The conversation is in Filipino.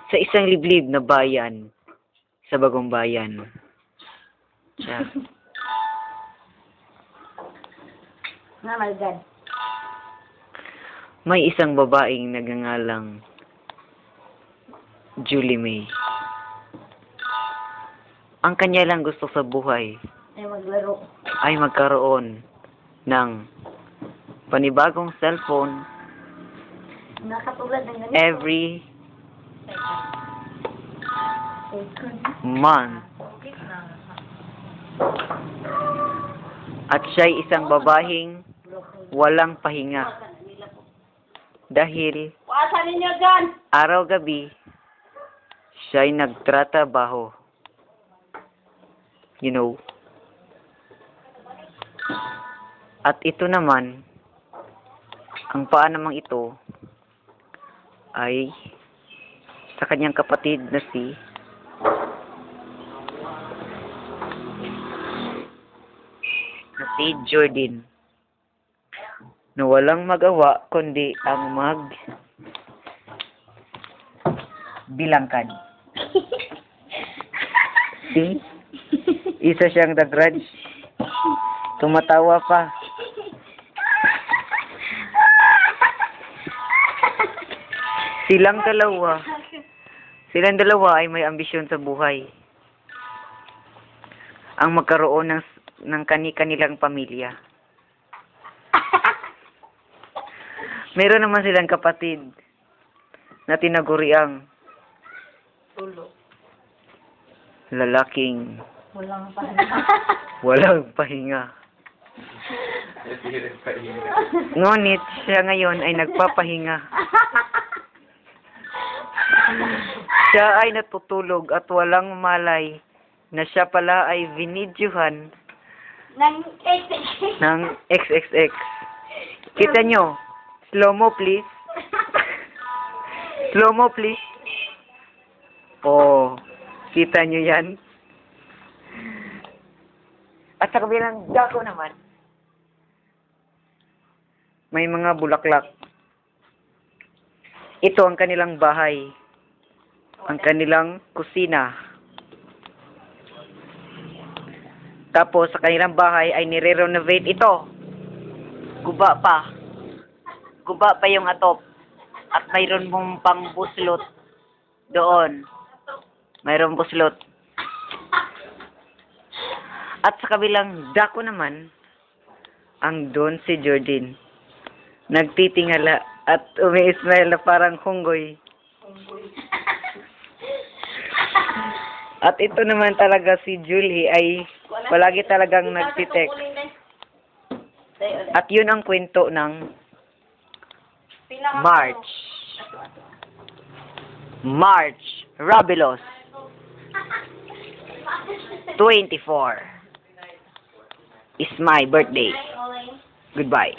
Sa isang liblib na bayan, sa bagong bayan. Siya. Nga, my God. May isang babaeng nagngangalang Julie May. Ang kanya lang gusto sa buhay Ay, maglaro. ay magkaroon ng panibagong cellphone Nakatulad ng ganito. every month. At siya'y isang babahing walang pahinga. Dahil Paasan ninyo dyan! araw-gabi, siya'y nagtratrabaho. You know. At ito naman, ang paa namang ito, ay sa kanyang kapatid na si Jordan, na walang magawa kundi ang bilangkan. See? Isa siyang the grudge. Tumatawa pa. Silang dalawa ay may ambisyon sa buhay. Ang magkaroon ng kani-kanilang pamilya. Meron naman silang kapatid na tinaguriang Tulo. lalaking Walang pahinga. walang pahinga. Ngunit siya ngayon ay nagpapahinga. Siya ay natutulog at walang malay na siya pala ay vinidyuhan ng XXX. Kita nyo? Slow mo please. Slow mo please. Oh, kita nyo yan? At sa kabilang dako naman, may mga bulaklak. Ito ang kanilang bahay. Ang kanilang kusina. Tapos, sa kanilang bahay ay nire-renovate ito. Guba pa. Guba pa yung atop. At mayroon mong pang buslot doon. Mayroong buslot. At sa kabilang dako naman, ang doon si Jordan. Nagtitingala at umi-smile na parang hunggoy. At ito naman talaga si Julie ay palagi talagang nagtitext. At yun ang kwento ng March Rabilos 24 is my birthday. Goodbye.